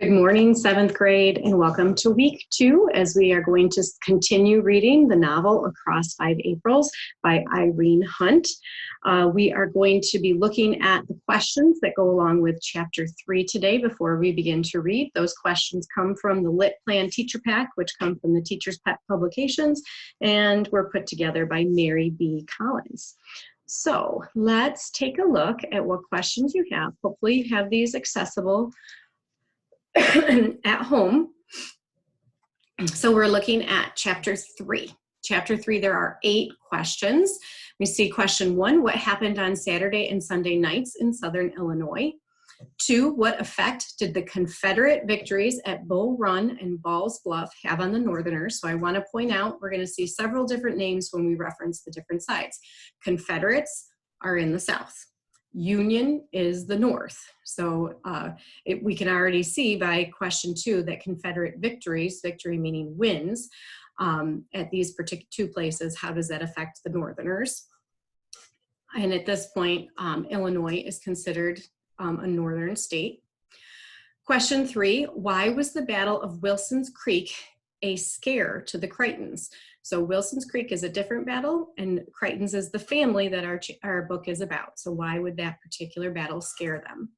Good morning, seventh grade, and welcome to week 2 as we are going to continue reading the novel Across 5 Aprils by Irene Hunt. We are going to be looking at the questions that go along with chapter 3 today before we begin to read. Those questions come from the Lit Plan Teacher Pack, which come from the Teacher's Pet Publications, and were put together by Mary B. Collins. So let's take a look at what questions you have. Hopefully you have these accessible at home. So we're looking at chapter 3. Chapter 3, there are 8 questions. We see question 1, what happened on Saturday and Sunday nights in Southern Illinois? 2, what effect did the Confederate victories at Bull Run and Ball's Bluff have on the Northerners? So I want to point out, we're going to see several different names when we reference the different sides. Confederates are in the South. Union is the North. So we can already see by question 2 that Confederate victories, victory meaning wins, at these particular 2 places, how does that affect the Northerners? And at this point, Illinois is considered a northern state. Question 3, why was the Battle of Wilson's Creek a scare to the Crichtons? So Wilson's Creek is a different battle, and Crichtons is the family that our book is about. So why would that particular battle scare them?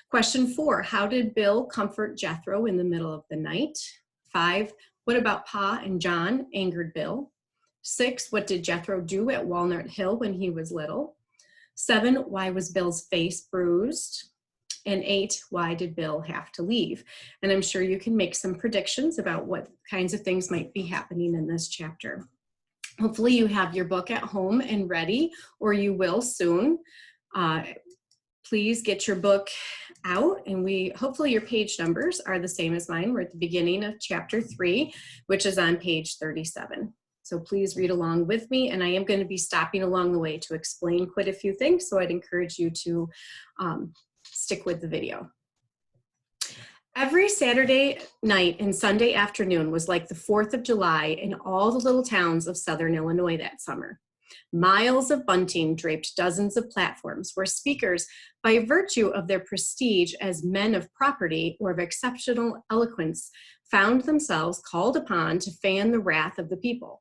Question 4, how did Bill comfort Jethro in the middle of the night? 5, what about Pa and John angered Bill? 6, what did Jethro do at Walnut Hill when he was little? 7, why was Bill's face bruised? And 8, why did Bill have to leave? And I'm sure you can make some predictions about what kinds of things might be happening in this chapter. Hopefully you have your book at home and ready, or you will soon. Please get your book out, and hopefully your page numbers are the same as mine. We're at the beginning of chapter 3, which is on page 37. So please read along with me, and I am going to be stopping along the way to explain quite a few things, so I'd encourage you to stick with the video. Every Saturday night and Sunday afternoon was like the 4th of July in all the little towns of Southern Illinois that summer. Miles of bunting draped dozens of platforms where speakers, by virtue of their prestige as men of property or of exceptional eloquence, found themselves called upon to fan the wrath of the people.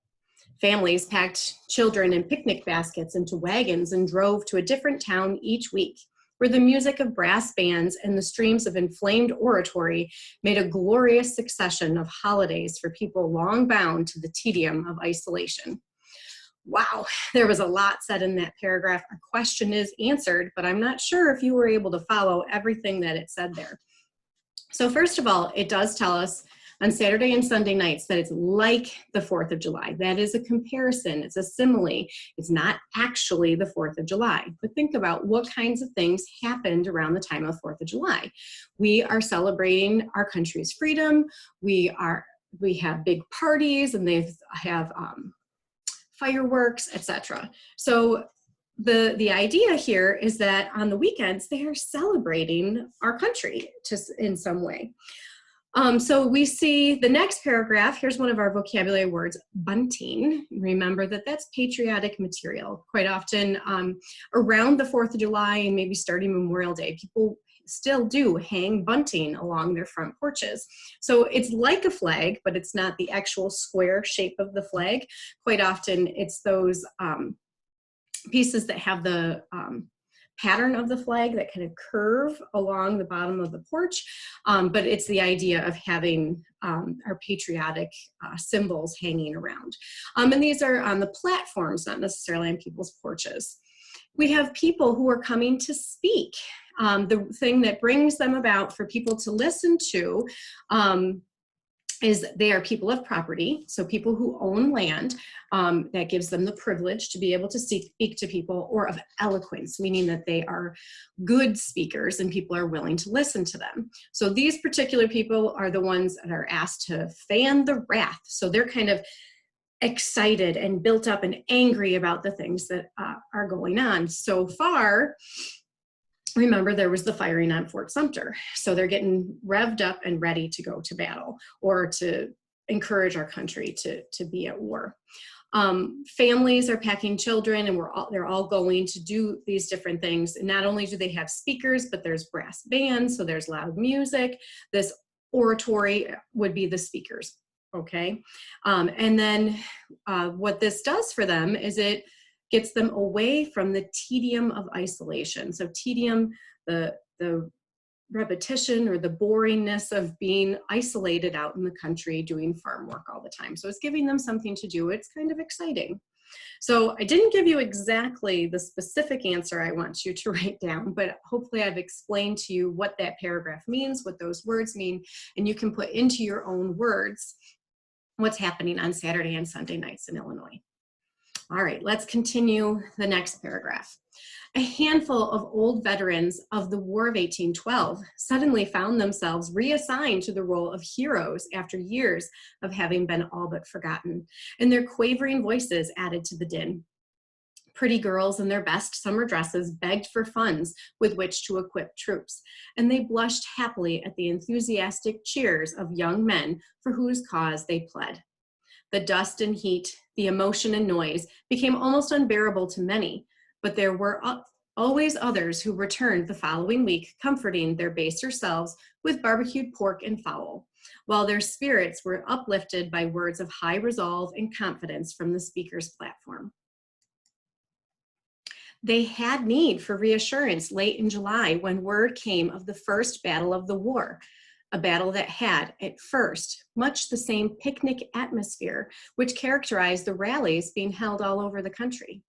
Families packed children in picnic baskets into wagons and drove to a different town each week, where the music of brass bands and the streams of inflamed oratory made a glorious succession of holidays for people long bound to the tedium of isolation. Wow, there was a lot said in that paragraph. Our question is answered, but I'm not sure if you were able to follow everything that it said there. So first of all, it does tell us on Saturday and Sunday nights that it's like the 4th of July. That is a comparison, it's a simile. It's not actually the 4th of July. But think about what kinds of things happened around the time of 4th of July. We are celebrating our country's freedom. We have big parties, and they have fireworks, etc. So the idea here is that on the weekends, they are celebrating our country in some way. So we see the next paragraph. Here's one of our vocabulary words, bunting. Remember that that's patriotic material. Quite often around the 4th of July and maybe starting Memorial Day, people still do hang bunting along their front porches. So it's like a flag, but it's not the actual square shape of the flag. Quite often it's those pieces that have the pattern of the flag that kind of curve along the bottom of the porch, but it's the idea of having our patriotic symbols hanging around. And these are on the platforms, not necessarily on people's porches. We have people who are coming to speak. The thing that brings them about for people to listen to is they are people of property, so people who own land. That gives them the privilege to be able to speak to people, or of eloquence, meaning that they are good speakers and people are willing to listen to them. So these particular people are the ones that are asked to fan the wrath. So they're kind of excited and built up and angry about the things that are going on. So far, remember, there was the firing on Fort Sumter. So they're getting revved up and ready to go to battle, or to encourage our country to be at war. Families are packing children, and they're all going to do these different things. And not only do they have speakers, but there's brass bands, so there's loud music. This oratory would be the speakers, okay? And then what this does for them is it gets them away from the tedium of isolation. So tedium, the repetition or the boringness of being isolated out in the country doing farm work all the time. So it's giving them something to do. It's kind of exciting. So I didn't give you exactly the specific answer I want you to write down, but hopefully I've explained to you what that paragraph means, what those words mean, and you can put into your own words what's happening on Saturday and Sunday nights in Illinois. All right, let's continue the next paragraph. A handful of old veterans of the War of 1812 suddenly found themselves reassigned to the role of heroes after years of having been all but forgotten, and their quavering voices added to the din. Pretty girls in their best summer dresses begged for funds with which to equip troops, and they blushed happily at the enthusiastic cheers of young men for whose cause they pled. The dust and heat, the emotion and noise became almost unbearable to many, but there were always others who returned the following week comforting their baser selves with barbecued pork and fowl, while their spirits were uplifted by words of high resolve and confidence from the speaker's platform. They had need for reassurance late in July when word came of the first battle of the war, a battle that had, at first, much the same picnic atmosphere which characterized the rallies being held all over the country.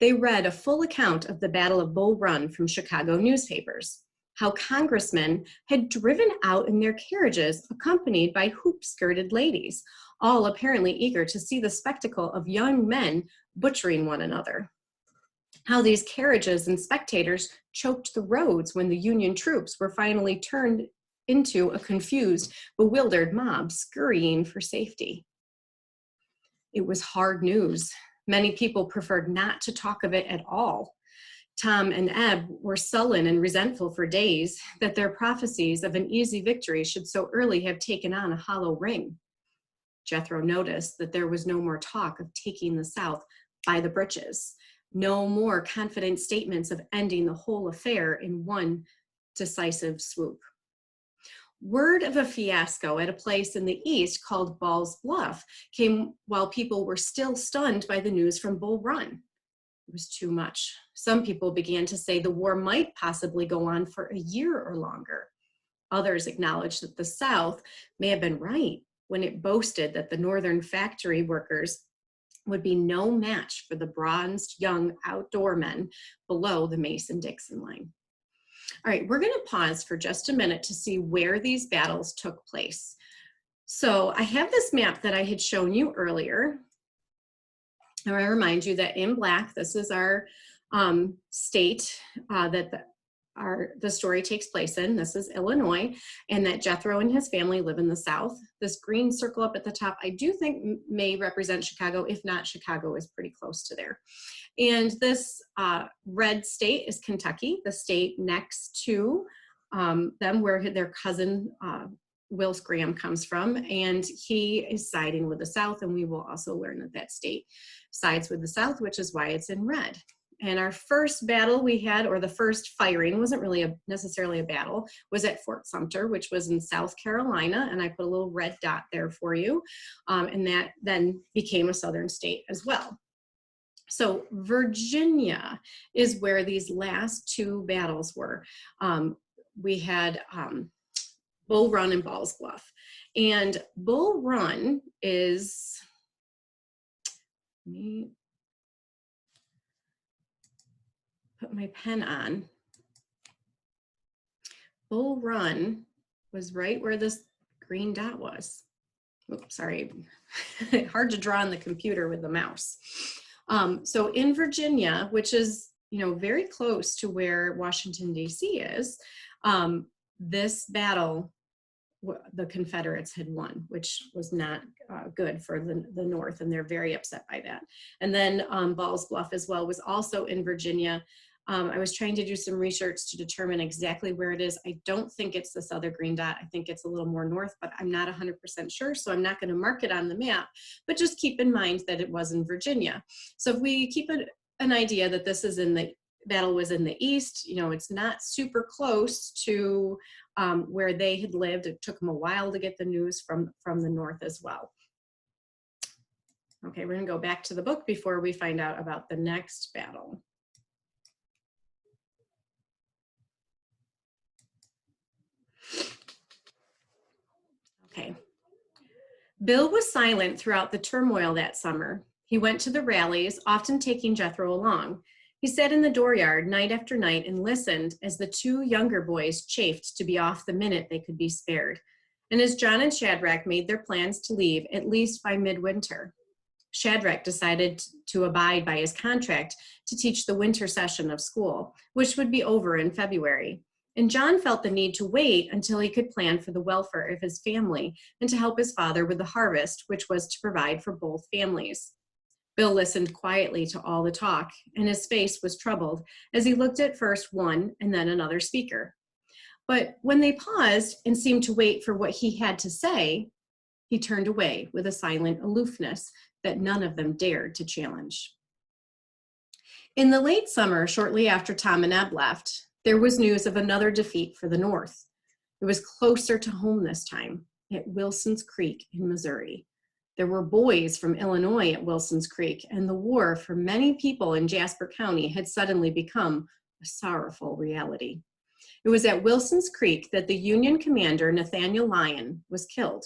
They read a full account of the Battle of Bull Run from Chicago newspapers, how congressmen had driven out in their carriages accompanied by hoop-skirted ladies, all apparently eager to see the spectacle of young men butchering one another. How these carriages and spectators choked the roads when the Union troops were finally turned into a confused, bewildered mob scurrying for safety. It was hard news. Many people preferred not to talk of it at all. Tom and Eb were sullen and resentful for days that their prophecies of an easy victory should so early have taken on a hollow ring. Jethro noticed that there was no more talk of taking the South by the britches, no more confident statements of ending the whole affair in one decisive swoop. Word of a fiasco at a place in the east called Ball's Bluff came while people were still stunned by the news from Bull Run. It was too much. Some people began to say the war might possibly go on for a year or longer. Others acknowledged that the South may have been right when it boasted that the Northern factory workers would be no match for the bronzed young outdoor men below the Mason-Dixon line. All right, we're going to pause for just a minute to see where these battles took place. So I have this map that I had shown you earlier. And I remind you that in black, this is our state that the story takes place in. This is Illinois, and that Jethro and his family live in the South. This green circle up at the top, I do think may represent Chicago. If not, Chicago is pretty close to there. And this red state is Kentucky, the state next to them where their cousin Wills Graham comes from, and he is siding with the South, and we will also learn that that state sides with the South, which is why it's in red. And our first battle we had, or the first firing, wasn't really necessarily a battle, was at Fort Sumter, which was in South Carolina, and I put a little red dot there for you, and that then became a southern state as well. So Virginia is where these last two battles were. We had Bull Run and Ball's Bluff. And Bull Run is, let me put my pen on. Bull Run was right where this green dot was. Oops, sorry, hard to draw on the computer with the mouse. So in Virginia, which is, very close to where Washington, D.C. is, this battle, the Confederates had won, which was not good for the North, and they're very upset by that. And then Ball's Bluff as well was also in Virginia. I was trying to do some research to determine exactly where it is. I don't think it's this other green dot. I think it's a little more north, but I'm not 100% sure, so I'm not going to mark it on the map, but just keep in mind that it was in Virginia. So if we keep an idea that this is in the battle was in the east, it's not super close to where they had lived. It took them a while to get the news from the north as well. Okay, we're going to go back to the book before we find out about the next battle. Okay. Bill was silent throughout the turmoil that summer. He went to the rallies, often taking Jethro along. He sat in the dooryard night after night and listened as the two younger boys chafed to be off the minute they could be spared, and as John and Shadrach made their plans to leave at least by midwinter. Shadrach decided to abide by his contract to teach the winter session of school, which would be over in February. And John felt the need to wait until he could plan for the welfare of his family and to help his father with the harvest, which was to provide for both families. Bill listened quietly to all the talk, and his face was troubled as he looked at first one and then another speaker. But when they paused and seemed to wait for what he had to say, he turned away with a silent aloofness that none of them dared to challenge. In the late summer, shortly after Tom and Eb left, there was news of another defeat for the North. It was closer to home this time, at Wilson's Creek in Missouri. There were boys from Illinois at Wilson's Creek, and the war for many people in Jasper County had suddenly become a sorrowful reality. It was at Wilson's Creek that the Union commander, Nathaniel Lyon, was killed.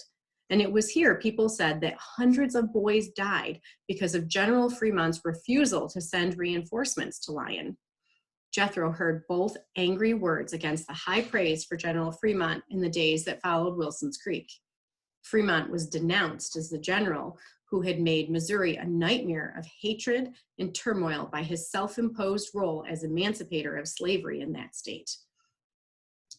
And it was here people said that hundreds of boys died because of General Fremont's refusal to send reinforcements to Lyon. Jethro heard both angry words against the high praise for General Fremont in the days that followed Wilson's Creek. Fremont was denounced as the general who had made Missouri a nightmare of hatred and turmoil by his self-imposed role as emancipator of slavery in that state.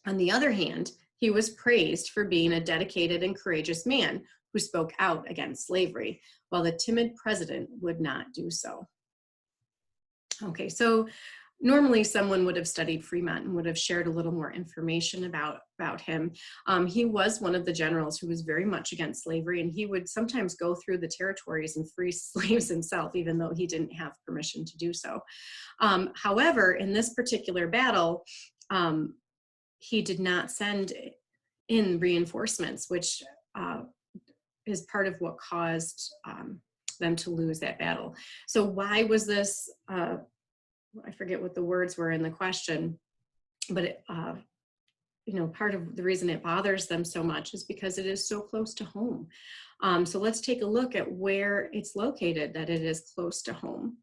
On the other hand, he was praised for being a dedicated and courageous man who spoke out against slavery, while the timid president would not do so. Okay, so normally someone would have studied Fremont and would have shared a little more information about him. He was one of the generals who was very much against slavery, and he would sometimes go through the territories and free slaves himself, even though he didn't have permission to do so. However, in this particular battle, he did not send in reinforcements, which is part of what caused them to lose that battle. So why was this, I forget what the words were in the question, but it, part of the reason it bothers them so much is because it is so close to home. So let's take a look at where it's located, that it is close to home.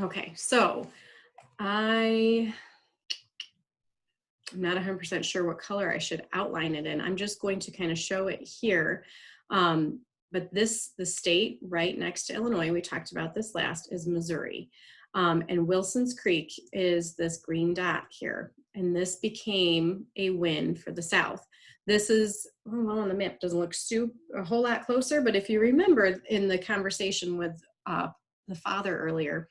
Okay, so I'm not 100% sure what color I should outline it in. I'm just going to kind of show it here. But the state right next to Illinois, we talked about this last, is Missouri. And Wilson's Creek is this green dot here. And this became a win for the South. This is, well, on the map doesn't look a whole lot closer, but if you remember in the conversation with the father earlier,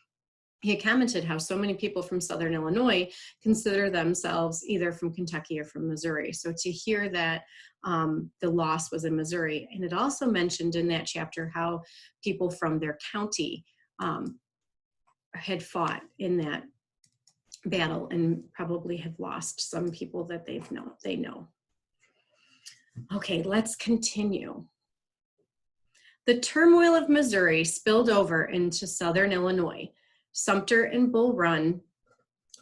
he had commented how so many people from Southern Illinois consider themselves either from Kentucky or from Missouri. So to hear that the loss was in Missouri, and it also mentioned in that chapter how people from their county had fought in that battle and probably have lost some people that they know. Okay, let's continue. The turmoil of Missouri spilled over into Southern Illinois. Sumter and Bull Run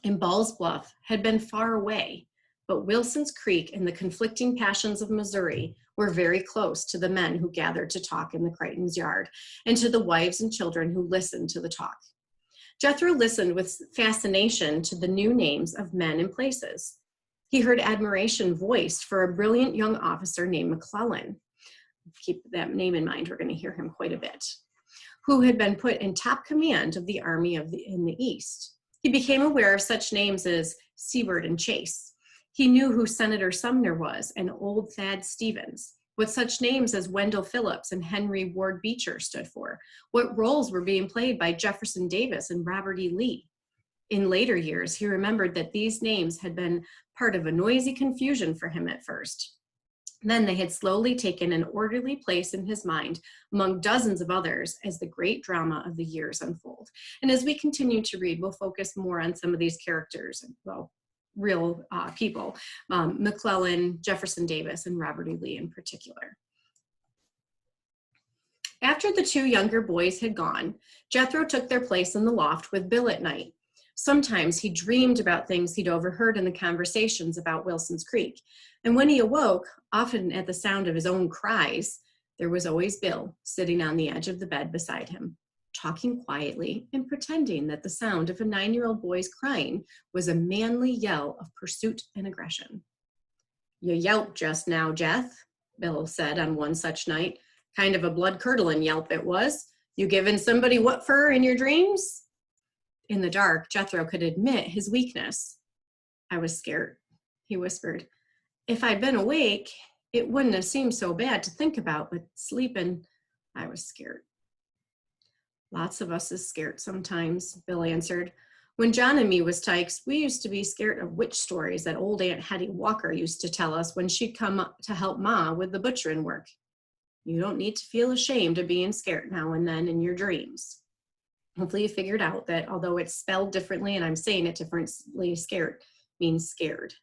and Ball's Bluff had been far away, but Wilson's Creek and the conflicting passions of Missouri were very close to the men who gathered to talk in the Crichton's yard and to the wives and children who listened to the talk. Jethro listened with fascination to the new names of men and places. He heard admiration voiced for a brilliant young officer named McClellan. Keep that name in mind, we're going to hear him quite a bit, who had been put in top command of the army in the East. He became aware of such names as Seward and Chase. He knew who Senator Sumner was and Old Thad Stevens, what such names as Wendell Phillips and Henry Ward Beecher stood for, what roles were being played by Jefferson Davis and Robert E. Lee. In later years, he remembered that these names had been part of a noisy confusion for him at first. Then they had slowly taken an orderly place in his mind among dozens of others as the great drama of the years unfold. And as we continue to read, we'll focus more on some of these characters, well, real people, McClellan, Jefferson Davis, and Robert E. Lee in particular. After the two younger boys had gone, Jethro took their place in the loft with Bill at night. Sometimes he dreamed about things he'd overheard in the conversations about Wilson's Creek. And when he awoke, often at the sound of his own cries, there was always Bill sitting on the edge of the bed beside him, talking quietly and pretending that the sound of a 9-year-old boy's crying was a manly yell of pursuit and aggression. "You yelped just now, Jeth," Bill said on one such night. "Kind of a blood-curdling yelp it was. You giving somebody what for in your dreams?" In the dark, Jethro could admit his weakness. "I was scared," he whispered. "If I'd been awake, it wouldn't have seemed so bad to think about, but sleeping, I was scared." "Lots of us is scared sometimes," Bill answered. "When John and me was tykes, we used to be scared of witch stories that old Aunt Hetty Walker used to tell us when she'd come up to help Ma with the butchering work. You don't need to feel ashamed of being scared now and then in your dreams." Hopefully you figured out that although it's spelled differently and I'm saying it differently, scared means scared.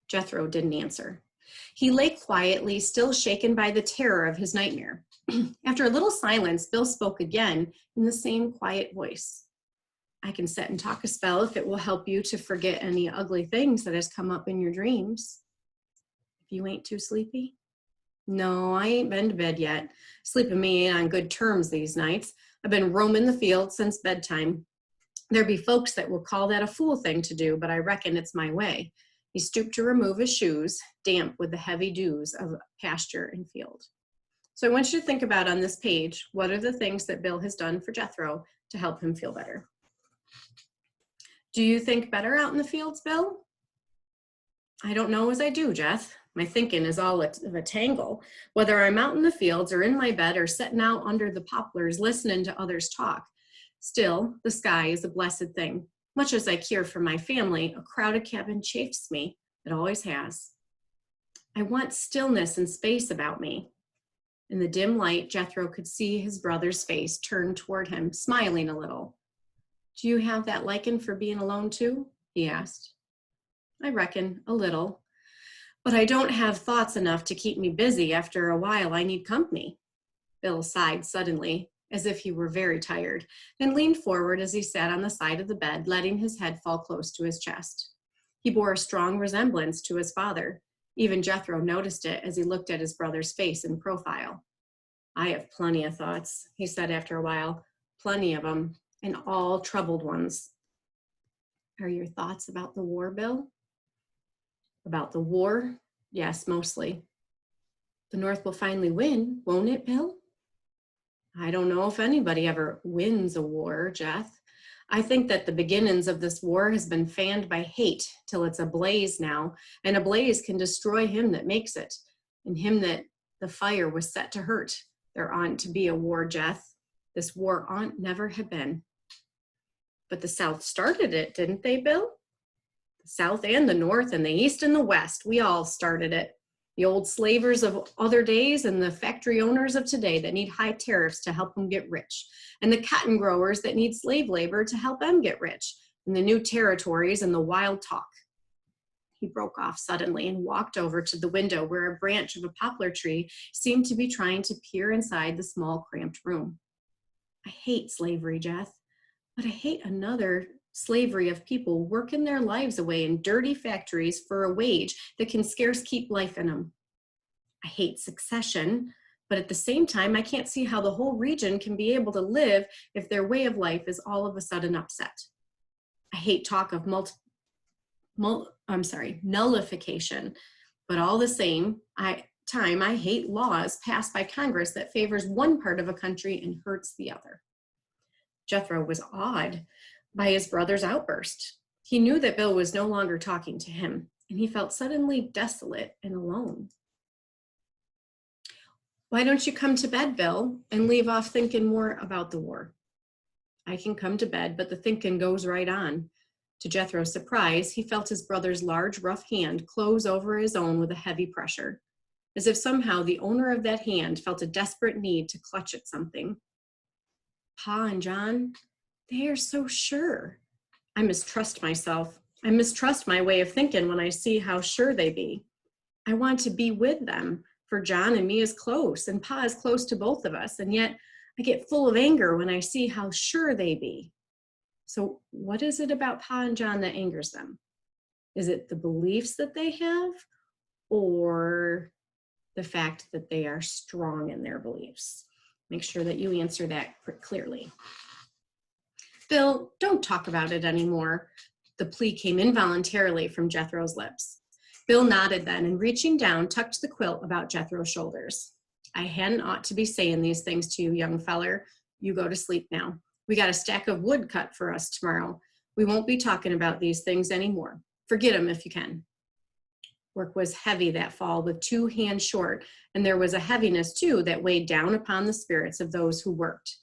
Jethro didn't answer. He lay quietly, still shaken by the terror of his nightmare. After a little silence, Bill spoke again in the same quiet voice. "I can sit and talk a spell if it will help you to forget any ugly things that has come up in your dreams. If you ain't too sleepy." "No, I ain't been to bed yet. Sleep and me ain't on good terms these nights. I've been roaming the field since bedtime. There be folks that will call that a fool thing to do, but I reckon it's my way." He stooped to remove his shoes, damp with the heavy dews of pasture and field. So I want you to think about on this page, what are the things that Bill has done for Jethro to help him feel better? Do you think better out in the fields, Bill? "I don't know as I do, Jeth. My thinking is all of a tangle. Whether I'm out in the fields or in my bed or sitting out under the poplars listening to others talk, still, the sky is a blessed thing. Much as I care for my family, a crowded cabin chafes me. It always has. I want stillness and space about me." In the dim light, Jethro could see his brother's face turned toward him, smiling a little. "Do you have that liking for being alone too?" he asked. "I reckon, a little. But I don't have thoughts enough to keep me busy. After a while, I need company." Bill sighed suddenly, as if he were very tired, and leaned forward as he sat on the side of the bed, letting his head fall close to his chest. He bore a strong resemblance to his father. Even Jethro noticed it as he looked at his brother's face in profile. "I have plenty of thoughts," he said after a while. "Plenty of them, and all troubled ones." "Are your thoughts about the war, Bill?" "About the war? Yes, mostly." "The North will finally win, won't it, Bill?" "I don't know if anybody ever wins a war, Jeth. I think that the beginnings of this war has been fanned by hate till it's ablaze now, and a blaze can destroy him that makes it, and him that the fire was set to hurt. There oughtn't to be a war, Jeth. This war oughtn't never have been." "But the South started it, didn't they, Bill?" "The South and the North and the East and the West, we all started it. The old slavers of other days and the factory owners of today that need high tariffs to help them get rich, and the cotton growers that need slave labor to help them get rich, and the new territories and the wild talk." He broke off suddenly and walked over to the window where a branch of a poplar tree seemed to be trying to peer inside the small, cramped room. "I hate slavery, Jeth, but I hate another slavery of people working their lives away in dirty factories for a wage that can scarce keep life in them. I hate secession, but at the same time, I can't see how the whole region can be able to live if their way of life is all of a sudden upset. I hate talk of nullification, but all the same, I hate laws passed by Congress that favors one part of a country and hurts the other." Jethro was awed by his brother's outburst. He knew that Bill was no longer talking to him, and he felt suddenly desolate and alone. "Why don't you come to bed, Bill, and leave off thinking more about the war?" "I can come to bed, but the thinking goes right on. To Jethro's surprise, he felt his brother's large, rough hand close over his own with a heavy pressure, as if somehow the owner of that hand felt a desperate need to clutch at something. Pa and John, they are so sure. I mistrust myself. I mistrust my way of thinking when I see how sure they be. I want to be with them, for John and me is close, and Pa is close to both of us, and yet I get full of anger when I see how sure they be. So what is it about Pa and John that angers them? Is it the beliefs that they have, or the fact that they are strong in their beliefs? Make sure that you answer that clearly. Bill, don't talk about it anymore. The plea came involuntarily from Jethro's lips. Bill nodded then, and reaching down, tucked the quilt about Jethro's shoulders. I hadn't ought to be saying these things to you, young feller. You go to sleep now. We got a stack of wood cut for us tomorrow. We won't be talking about these things anymore. Forget them if you can. Work was heavy that fall with 2 hands short, and there was a heaviness too that weighed down upon the spirits of those who worked.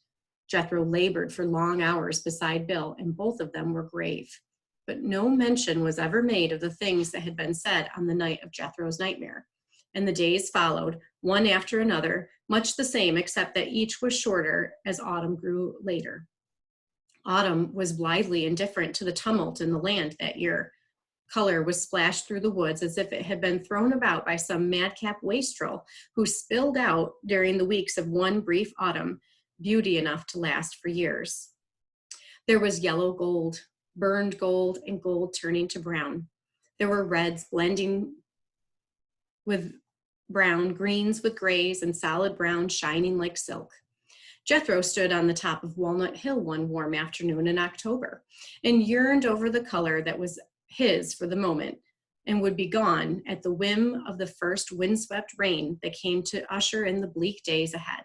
Jethro labored for long hours beside Bill, and both of them were grave. But no mention was ever made of the things that had been said on the night of Jethro's nightmare. And the days followed, one after another, much the same, except that each was shorter as autumn grew later. Autumn was blithely indifferent to the tumult in the land that year. Color was splashed through the woods as if it had been thrown about by some madcap wastrel who spilled out during the weeks of one brief autumn beauty enough to last for years. There was yellow gold, burned gold, and gold turning to brown. There were reds blending with brown, greens with grays, and solid brown shining like silk. Jethro stood on the top of Walnut Hill one warm afternoon in October and yearned over the color that was his for the moment and would be gone at the whim of the first windswept rain that came to usher in the bleak days ahead.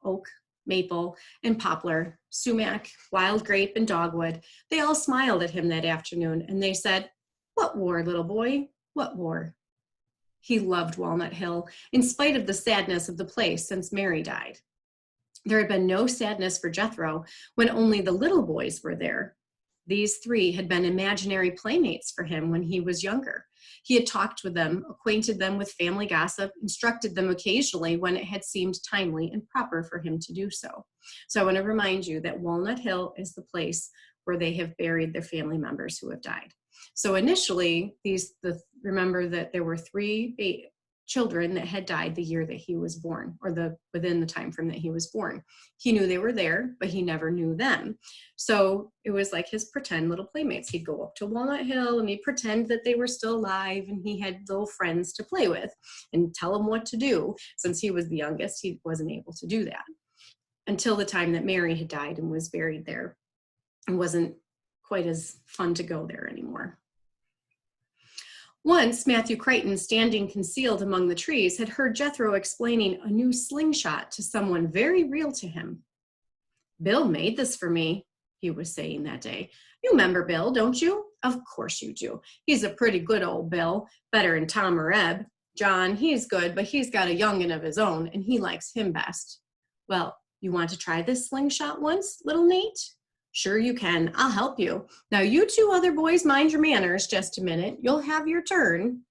Oak, maple, and poplar, sumac, wild grape, and dogwood, they all smiled at him that afternoon, and they said, "What war, little boy? What war?" He loved Walnut Hill, in spite of the sadness of the place since Mary died. There had been no sadness for Jethro when only the little boys were there. These 3 had been imaginary playmates for him when he was younger. He had talked with them, acquainted them with family gossip, instructed them occasionally when it had seemed timely and proper for him to do so. So I want to remind you that Walnut Hill is the place where they have buried their family members who have died. So initially, remember that there were 3 children that had died the year that he was born, or within the time frame that he was born. He knew they were there, but he never knew them. So it was like his pretend little playmates. He'd go up to Walnut Hill and he'd pretend that they were still alive, and he had little friends to play with and tell them what to do. Since he was the youngest, he wasn't able to do that until the time that Mary had died and was buried there. It wasn't quite as fun to go there anymore. Once, Matthew Crichton, standing concealed among the trees, had heard Jethro explaining a new slingshot to someone very real to him. "Bill made this for me," he was saying that day. "You remember Bill, don't you?" "Of course you do. He's a pretty good old Bill, better than Tom or Eb. John, he's good, but he's got a young'un of his own, and he likes him best." "Well, you want to try this slingshot once, little Nate?" "Sure you can. I'll help you. Now you 2 other boys mind your manners just a minute. You'll have your turn."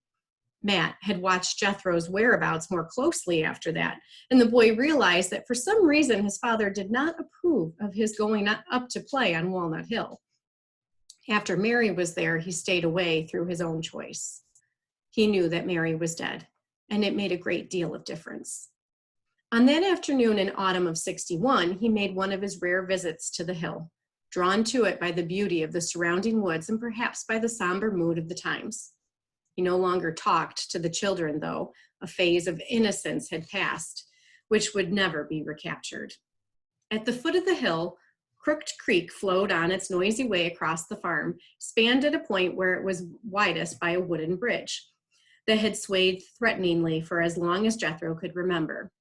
Matt had watched Jethro's whereabouts more closely after that, and the boy realized that for some reason his father did not approve of his going up to play on Walnut Hill. After Mary was there, he stayed away through his own choice. He knew that Mary was dead, and it made a great deal of difference. On that afternoon in autumn of '61, he made one of his rare visits to the hill, drawn to it by the beauty of the surrounding woods and perhaps by the somber mood of the times. He no longer talked to the children, though. A phase of innocence had passed, which would never be recaptured. At the foot of the hill, Crooked Creek flowed on its noisy way across the farm, spanned at a point where it was widest by a wooden bridge that had swayed threateningly for as long as Jethro could remember.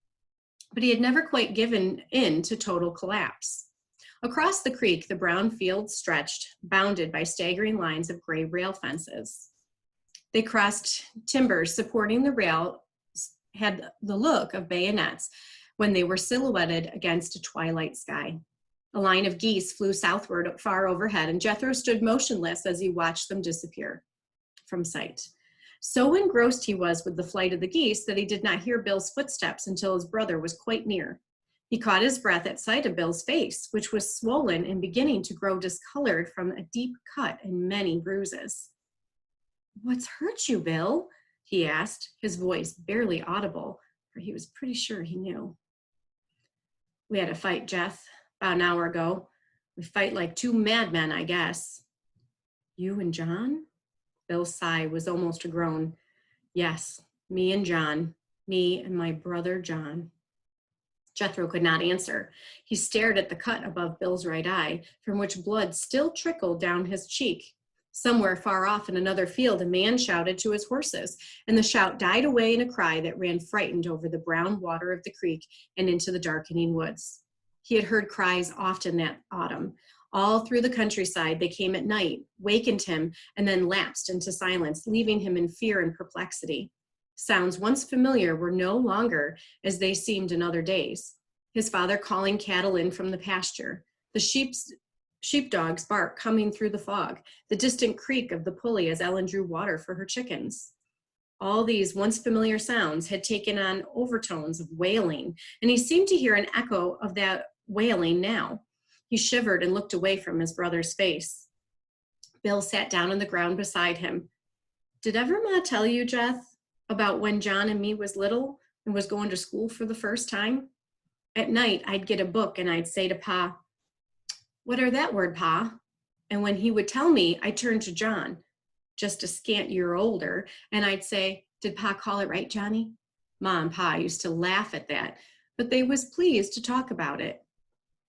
But he had never quite given in to total collapse. Across the creek, the brown fields stretched, bounded by staggering lines of gray rail fences. They crossed timbers supporting the rail, had the look of bayonets when they were silhouetted against a twilight sky. A line of geese flew southward far overhead, and Jethro stood motionless as he watched them disappear from sight. So engrossed he was with the flight of the geese that he did not hear Bill's footsteps until his brother was quite near. He caught his breath at sight of Bill's face, which was swollen and beginning to grow discolored from a deep cut and many bruises. "What's hurt you, Bill?" he asked, his voice barely audible, for he was pretty sure he knew. "We had a fight, Jeff, about an hour ago. We fight like two madmen, I guess." "You and John?" Bill's sigh was almost a groan. "Yes, me and John. Me and my brother John." Jethro could not answer. He stared at the cut above Bill's right eye, from which blood still trickled down his cheek. Somewhere far off in another field, a man shouted to his horses, and the shout died away in a cry that ran frightened over the brown water of the creek and into the darkening woods. He had heard cries often that autumn. All through the countryside, they came at night, wakened him, and then lapsed into silence, leaving him in fear and perplexity. Sounds once familiar were no longer as they seemed in other days. His father calling cattle in from the pasture, the sheepdog's bark coming through the fog, the distant creak of the pulley as Ellen drew water for her chickens. All these once familiar sounds had taken on overtones of wailing, and he seemed to hear an echo of that wailing now. He shivered and looked away from his brother's face. Bill sat down on the ground beside him. "Did ever Ma tell you, Jeff, about when John and me was little and was going to school for the first time? At night, I'd get a book and I'd say to Pa, 'What are that word, Pa?' And when he would tell me, I'd turn to John, just a scant year older, and I'd say, 'Did Pa call it right, Johnny?' Ma and Pa used to laugh at that, but they was pleased to talk about it.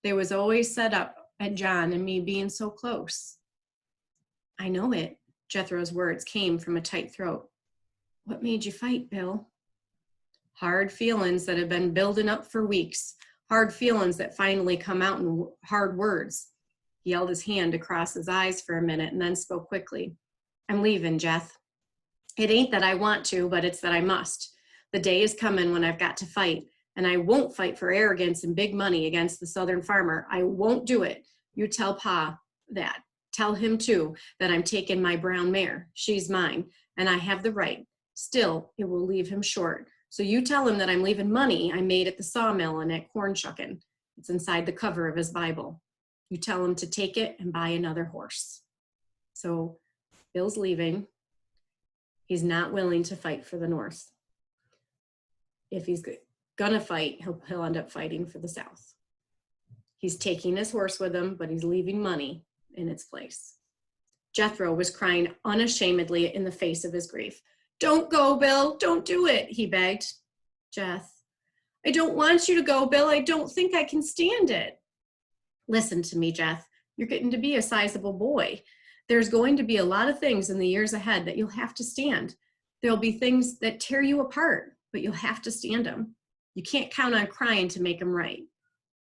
They was always set up at John and me being so close." "I know it." Jethro's words came from a tight throat. "What made you fight, Bill?" "Hard feelings that have been building up for weeks. Hard feelings that finally come out in hard words." He held his hand across his eyes for a minute and then spoke quickly. "I'm leaving, Jeff. It ain't that I want to, but it's that I must. The day is coming when I've got to fight, and I won't fight for arrogance and big money against the Southern farmer. I won't do it. You tell Pa that. Tell him, too, that I'm taking my brown mare. She's mine, and I have the right. Still, it will leave him short. So you tell him that I'm leaving money I made at the sawmill and at corn shucking. It's inside the cover of his Bible. You tell him to take it and buy another horse." So Bill's leaving. He's not willing to fight for the North. If he's gonna fight, he'll end up fighting for the South. He's taking his horse with him, but he's leaving money in its place. Jethro was crying unashamedly in the face of his grief. "Don't go, Bill. Don't do it," he begged. "Jeff, I don't want you to go, Bill. I don't think I can stand it." "Listen to me, Jeff. You're getting to be a sizable boy. There's going to be a lot of things in the years ahead that you'll have to stand. There'll be things that tear you apart, but you'll have to stand them. You can't count on crying to make them right."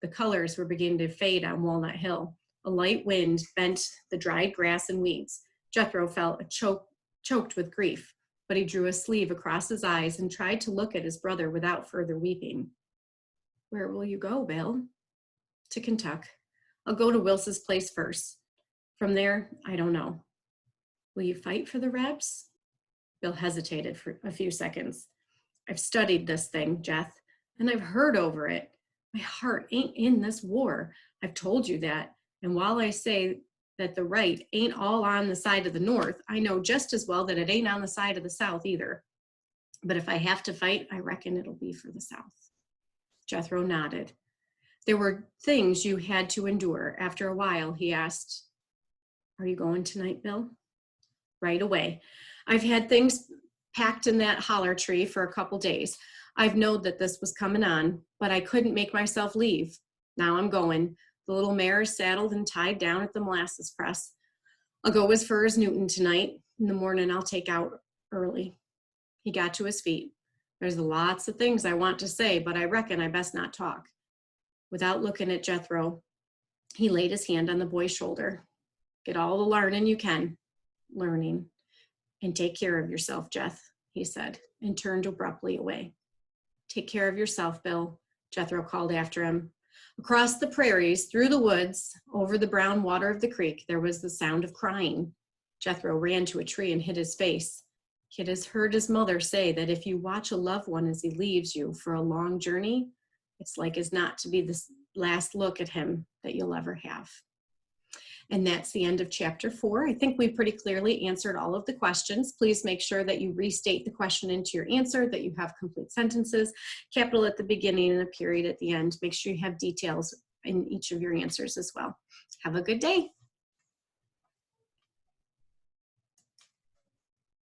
The colors were beginning to fade on Walnut Hill. A light wind bent the dried grass and weeds. Jethro felt choked with grief, but he drew a sleeve across his eyes and tried to look at his brother without further weeping. "Where will you go, Bill?" "To Kentucky. I'll go to Wils's place first. From there, I don't know." "Will you fight for the Rebs?" Bill hesitated for a few seconds. "I've studied this thing, Jeff, and I've heard over it. My heart ain't in this war. I've told you that. And while I say that the right ain't all on the side of the North, I know just as well that it ain't on the side of the South either. But if I have to fight, I reckon it'll be for the South." Jethro nodded. "There were things you had to endure. After a while, he asked, "Are you going tonight, Bill?" "Right away. I've had things packed in that holler tree for a couple days. I've known that this was coming on, but I couldn't make myself leave. Now I'm going. The little mare is saddled and tied down at the molasses press. I'll go as far as Newton tonight. In the morning, I'll take out early." He got to his feet. "There's lots of things I want to say, but I reckon I best not talk." Without looking at Jethro, he laid his hand on the boy's shoulder. "Get all the learning you can. Learning. And take care of yourself, Jeff," he said, and turned abruptly away. "Take care of yourself, Bill," Jethro called after him. Across the prairies, through the woods, over the brown water of the creek, there was the sound of crying. Jethro ran to a tree and hid his face. He had heard his mother say that if you watch a loved one as he leaves you for a long journey, it's like as not to be the last look at him that you'll ever have. And that's the end of chapter 4. I think we pretty clearly answered all of the questions. Please make sure that you restate the question into your answer, that you have complete sentences, capital at the beginning and a period at the end. Make sure you have details in each of your answers as well. Have a good day.